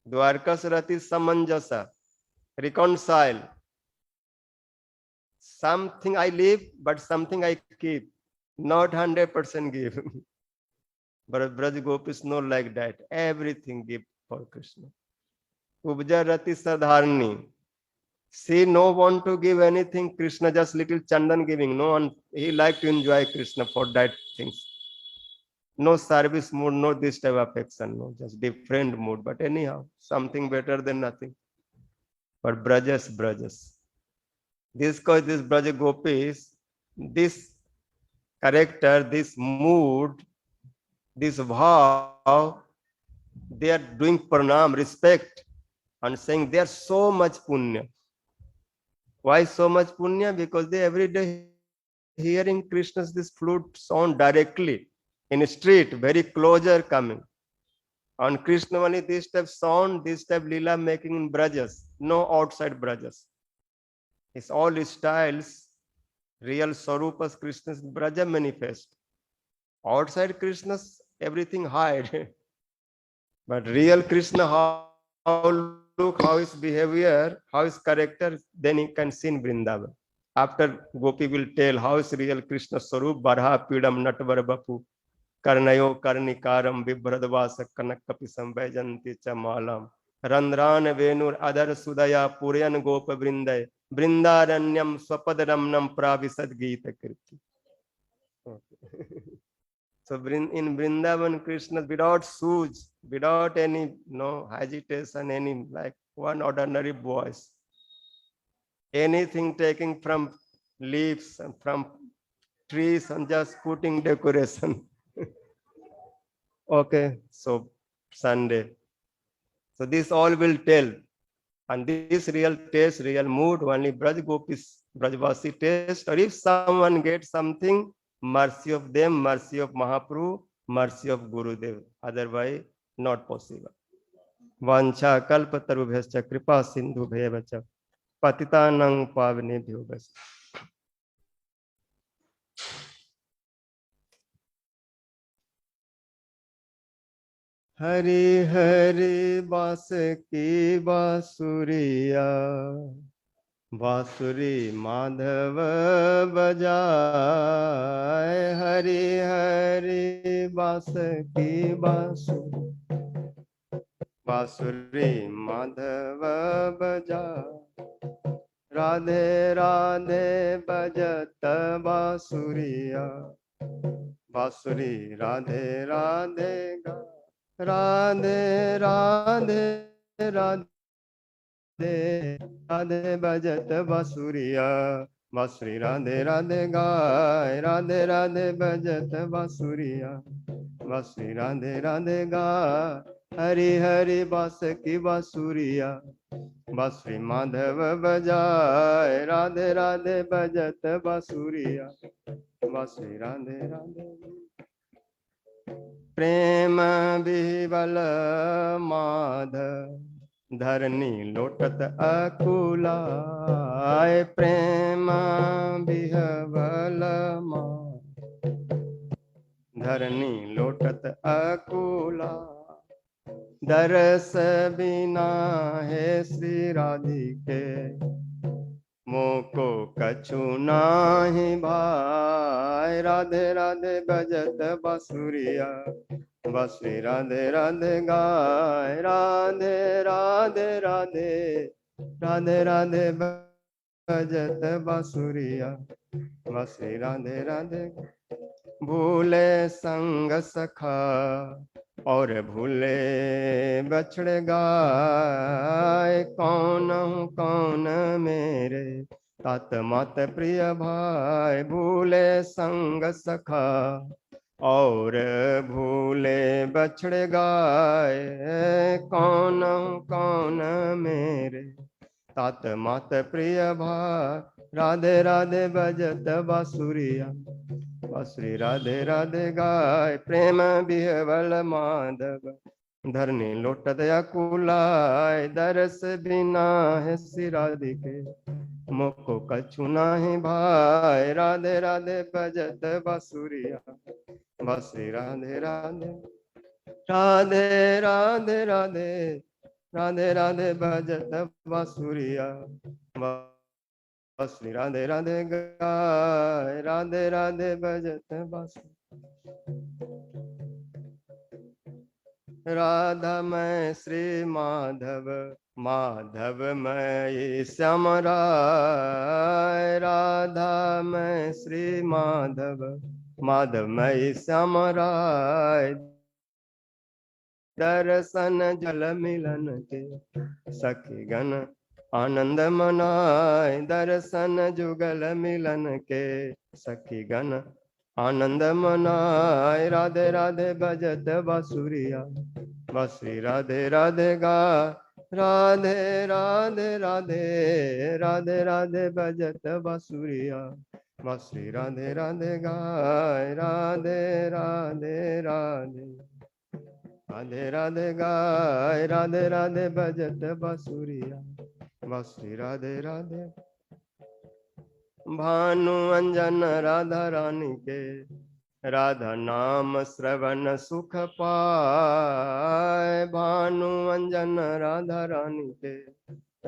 Dwarkas Rati Samanjasa, reconcile. Something I leave, but something I keep. Not 100% give. But Braj Gopis not like that. Everything give for Krishna. Ubja Rati Sadharani. She no want to give anything. Krishna just little chandan giving. No one, he like to enjoy Krishna for that things. No service mood, no this type of affection. No, just different mood. But anyhow, something better than nothing. But Brajas. This cause this Braja Gopis, this character, this mood, this bhav, they are doing pranam, respect, and saying they are so much punya. Why so much punya? Because they every day hearing Krishna's this flute sound directly in a street, very closer coming. On Krishna only this type sound, this type lila making in brajas, no outside brajas. It's all styles, real Sarupas Krishna's braja manifest. Outside Krishna's everything hide. But real Krishna, how look, how his behavior, how his character, then he can see in Vrindavan. After Gopi will tell how is real Krishna Sarup, Barha Pidam Natvar Bapu, Karnayo Karnikaram Vibhradvasa Kanakapisam Vajanti Chamalam. Randran Venur Adar Sudaya Puryan Gopa Vrinday, Vrindaranyam Swapadramnam Pravisad Gita Kirti. So in Vrindavan, Krishna without shoes, without any no agitation, any like one ordinary voice, anything taking from leaves and from trees and just putting decoration. Okay, so Sunday. So this all will tell. And this real taste, real mood, only Braj Gopis, Brajvasi taste. Or if someone gets something, mercy of them, mercy of Mahaprabhu, mercy of Gurudev. Otherwise, not possible. Vancha kalpatarubhyascha kripa sindhu bhayavacha patitanang pavnebhyo vas. Hari Hari Bas ki Basuriya बांसुरी माधव बजाए हरि हरि बांस की बांसुरी माधव बजा राधे राधे बजत बांसुरिया बांसुरी राधे राधे गा राधे राधे राधे राधे बजत बांसुरिया बांसुरी राधे राधे गाय राधे राधे बजत बांसुरिया बांसुरी राधे राधे गाय हरि हरि बास की बांसुरिया, बांसुरी माधव बजाए, राधे राधे बजत बांसुरिया, बांसुरी राधे राधे। प्रेम बिहबल माधव धरनी लोटत अकुलाय, प्रेम बिहबल माधव धरनी लोटत अकुला, दरस बिना है श्री राधिके, मोको कछु नाही भाई, राधे राधे बजत बांसुरिया, बांसुरी राधे राधे गाय, राधे राधे राधे, राधे राधे बजत बांसुरिया, बांसुरी राधे राधे। भूले संग सखा और भूले बछड़े गाय, कौन हूँ कौन मेरे तात मात प्रिय भाई, भूले संग सखा और भूले बछड़े गाय, कौन हूँ कौन मेरे तात मात प्रिय भाई, राधे राधे बजत बांसुरिया, बांसुरी राधे राधे गाय, प्रेम बिहबल माधव धरनी लोटत अकुलाय, दरस बिना है श्री राधिके, मोको कछु नाही भाई, राधे राधे बजत बांसुरिया, बांसुरी राधे राधे, राधे राधे राधे, राधे राधे बजत बांसुरिया, बांसुरी राधे राधे गाय, राधे राधे बजत बांसुरी। राधा मैं श्री माधव, माधव मैं श्याम राय, राधा मैं श्री माधव, माधव मैं श्याम राय, दर्शन जल मिलन के सखी गण आनंद मनाए, दर्शन जुगल मिलन के सखी गण आनंद मनाए, राधे राधे बजत बांसुरिया, बांसुरी राधे राधे गा, राधे राधे राधे, राधे राधे बजत बांसुरिया, बांसुरी राधे राधे गाय, राधे राधे राधे, राधे राधे गाय, राधे राधे बजत बांसुरिया, बांसुरी राधे राधे। भानु अंजन राधा रानी के, राधा नाम श्रवण सुख पाए, भानु अंजन राधा रानी के,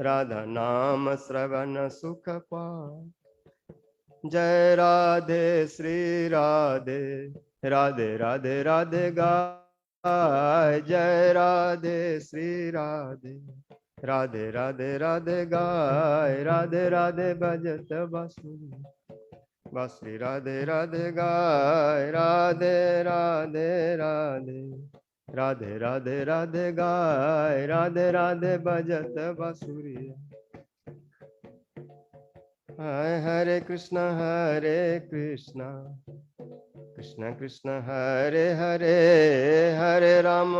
राधा नाम श्रवण सुख पाए, जय राधे श्री राधे, राधे राधे राधे गाय, जय राधे श्री राधे, राधे राधे राधे गाय, राधे राधे बजत बांसुरी, बांसुरी राधे राधे गाय, राधे राधे राधे, राधे राधे राधे गाय, राधे राधे बजत बांसुरी। हरे कृष्ण कृष्ण कृष्ण हरे हरे, हरे राम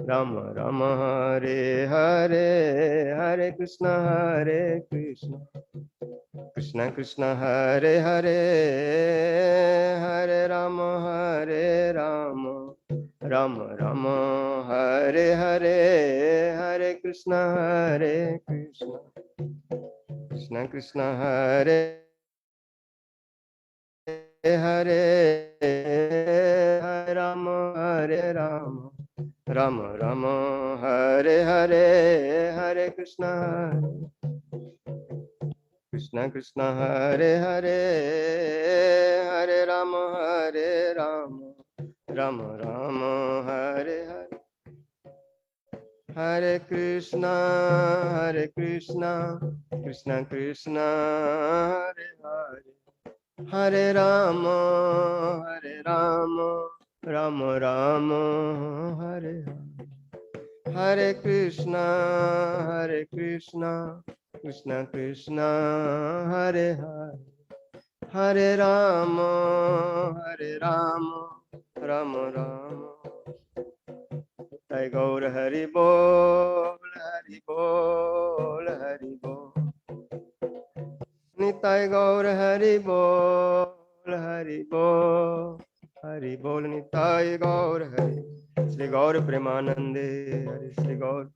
राम राम हरे हरे, हरे कृष्ण कृष्ण कृष्ण हरे हरे, हरे राम राम राम हरे हरे, हरे कृष्ण कृष्ण कृष्ण हरे हरे, हरे राम राम राम हरे हरे, हरे कृष्ण कृष्ण हरे हरे, हरे राम राम राम हरे हरे, हरे कृष्णा कृष्ण कृष्ण हरे हरे, हरे राम राम राम हरे हरे, हरे कृष्णा कृष्ण कृष्ण हरे हरे, हरे राम राम राम निताय गौर हरि बोल हरि बोल हरि बोल। निताय गौर हरि बोल हरि बोल हरि बोल। निताय गौर हरि। श्री गौर प्रेमानंदे हरि। श्री गौर